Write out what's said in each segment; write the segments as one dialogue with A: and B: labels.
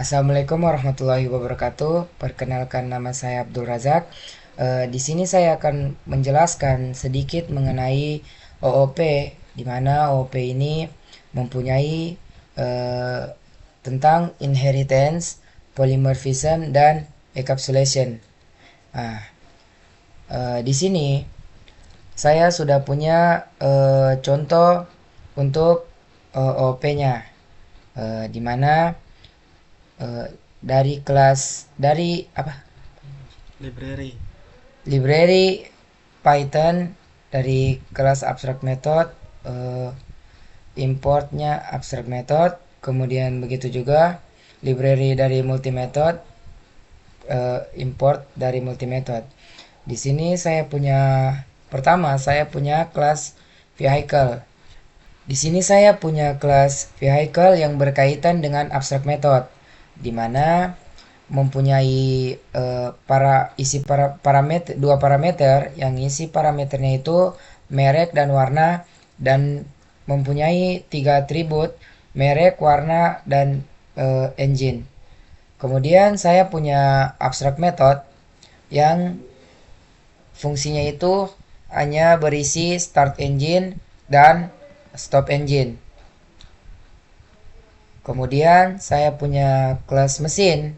A: Assalamualaikum warahmatullahi wabarakatuh. Perkenalkan, nama saya Abdul Razak. Di sini saya akan menjelaskan sedikit mengenai OOP, di mana OOP ini mempunyai eh, tentang inheritance, polymorphism, dan encapsulation. Nah, di sini saya sudah punya contoh untuk OOP-nya, di mana dari kelas dari
B: Library.
A: library Python dari kelas abstract method, eh, importnya abstract method, kemudian begitu juga library dari multi method, import dari multi method. Di sini saya punya kelas vehicle. Di sini saya punya kelas vehicle yang berkaitan dengan abstract method, di mana mempunyai parameter, dua parameter yang isi parameternya itu merek dan warna, dan mempunyai tiga atribut merek, warna, dan engine. Kemudian saya punya abstract method yang fungsinya itu hanya berisi start engine dan stop engine. Kemudian saya punya kelas mesin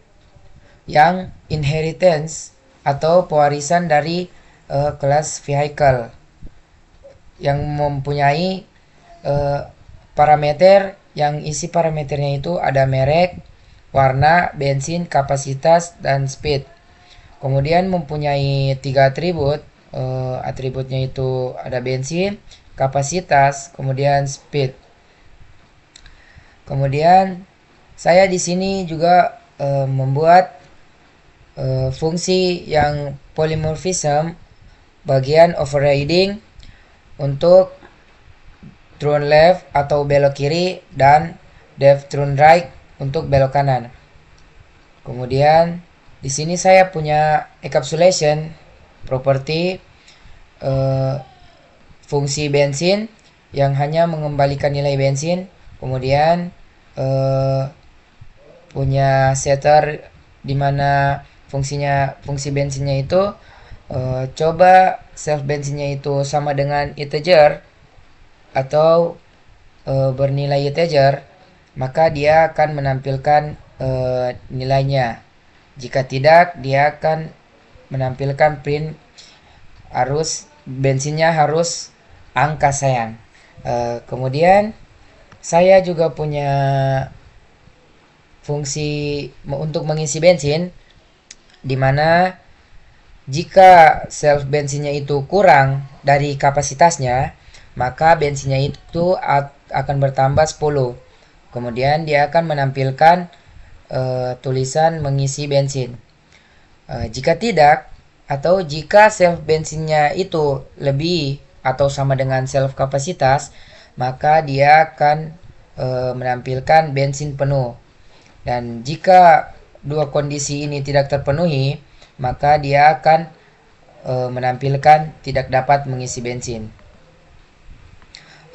A: yang inheritance atau pewarisan dari kelas vehicle, yang mempunyai uh, parameter yang isi parameternya itu ada merek, warna, bensin, kapasitas, dan speed. Kemudian mempunyai tiga atribut, atributnya itu ada bensin, kapasitas, kemudian speed. Kemudian saya di sini juga membuat fungsi yang polymorphism bagian overriding untuk turn left atau belok kiri, dan depth turn right untuk belok kanan. Kemudian di sini saya punya encapsulation property, eh, fungsi bensin yang hanya mengembalikan nilai bensin. Kemudian eh, punya setter di mana fungsi bensinnya itu coba self bensinnya itu sama dengan integer atau bernilai integer, maka dia akan menampilkan nilainya. Jika tidak, dia akan menampilkan print bensinnya harus angka sayang. Kemudian saya juga punya fungsi untuk mengisi bensin, di mana jika self bensinnya itu kurang dari kapasitasnya, maka bensinnya itu akan bertambah 10. Kemudian dia akan menampilkan tulisan mengisi bensin. Jika tidak, atau jika self bensinnya itu lebih atau sama dengan self kapasitas, maka dia akan menampilkan bensin penuh. Dan jika dua kondisi ini tidak terpenuhi, maka dia akan menampilkan tidak dapat mengisi bensin.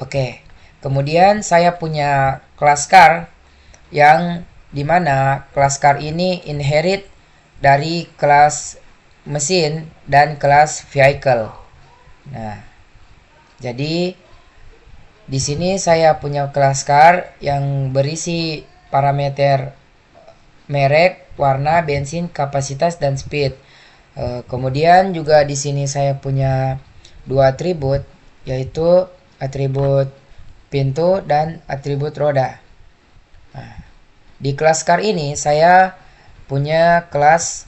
A: Oke, kemudian saya punya kelas car, yang dimana kelas car ini inherit dari kelas mesin dan kelas vehicle. Nah, jadi di sini saya punya kelas car yang berisi parameter merek, warna, bensin, kapasitas, dan speed. Kemudian juga di sini saya punya dua atribut, yaitu atribut pintu dan atribut roda. Nah, di kelas car ini saya punya kelas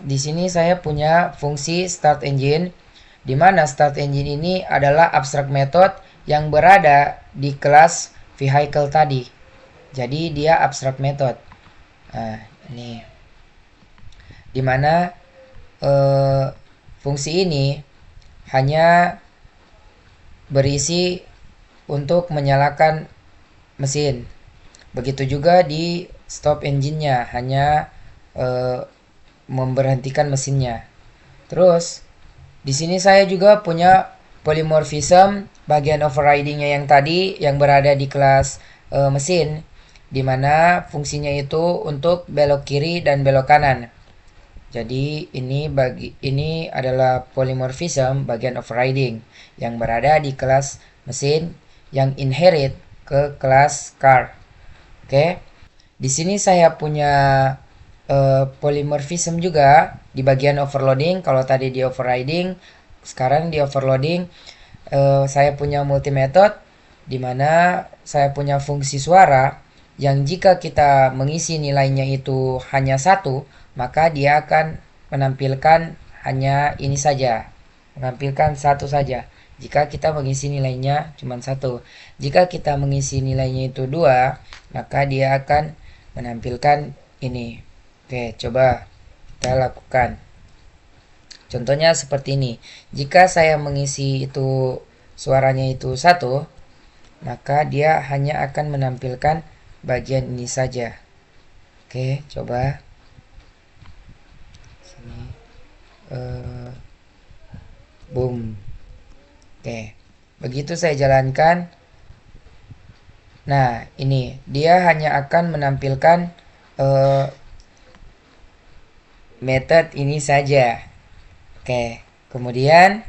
A: di sini saya punya fungsi start engine, di mana start engine ini adalah abstract method yang berada di kelas vehicle tadi. Jadi dia abstract method. Nah, ini dimana fungsi ini hanya berisi untuk menyalakan mesin. Begitu juga di stop engine-nya, hanya memberhentikan mesinnya. Terus di sini saya juga punya polymorphism bagian overriding-nya yang tadi yang berada di kelas mesin, dimana fungsinya itu untuk belok kiri dan belok kanan. Jadi ini adalah polymorphism bagian overriding yang berada di kelas mesin yang inherit ke kelas car. Oke. Di sini saya punya polymorphism juga di bagian overloading. Kalau tadi di overriding, sekarang di overloading saya punya multi method di mana saya punya fungsi suara yang jika kita mengisi nilainya itu hanya satu, maka dia akan menampilkan hanya ini saja, menampilkan satu saja. Jika kita mengisi nilainya cuma satu, jika kita mengisi nilainya itu dua, maka dia akan menampilkan ini. Oke, coba kita lakukan. Contohnya seperti ini. Jika saya mengisi itu suaranya itu satu, maka dia hanya akan menampilkan bagian ini saja. Oke, coba. Sini. Boom. Oke, begitu saya jalankan. Nah, ini dia hanya akan menampilkan method ini saja. Oke, kemudian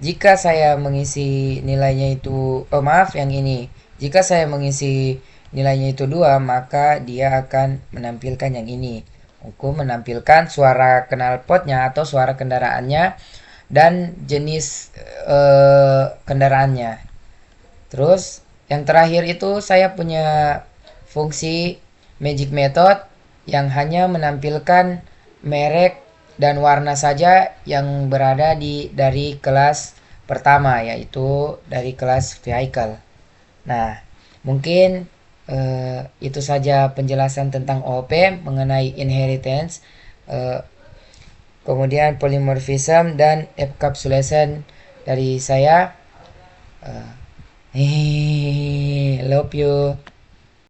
A: jika saya mengisi nilainya itu, yang ini. Jika saya mengisi nilainya itu 2, maka dia akan menampilkan yang ini. Aku menampilkan suara knalpotnya atau suara kendaraannya dan jenis kendaraannya. Terus yang terakhir itu saya punya fungsi magic method yang hanya menampilkan merek dan warna saja yang berada dari kelas pertama, yaitu dari kelas vehicle. Nah, mungkin itu saja penjelasan tentang OOP mengenai inheritance, kemudian polymorphism dan encapsulation dari saya. Love you.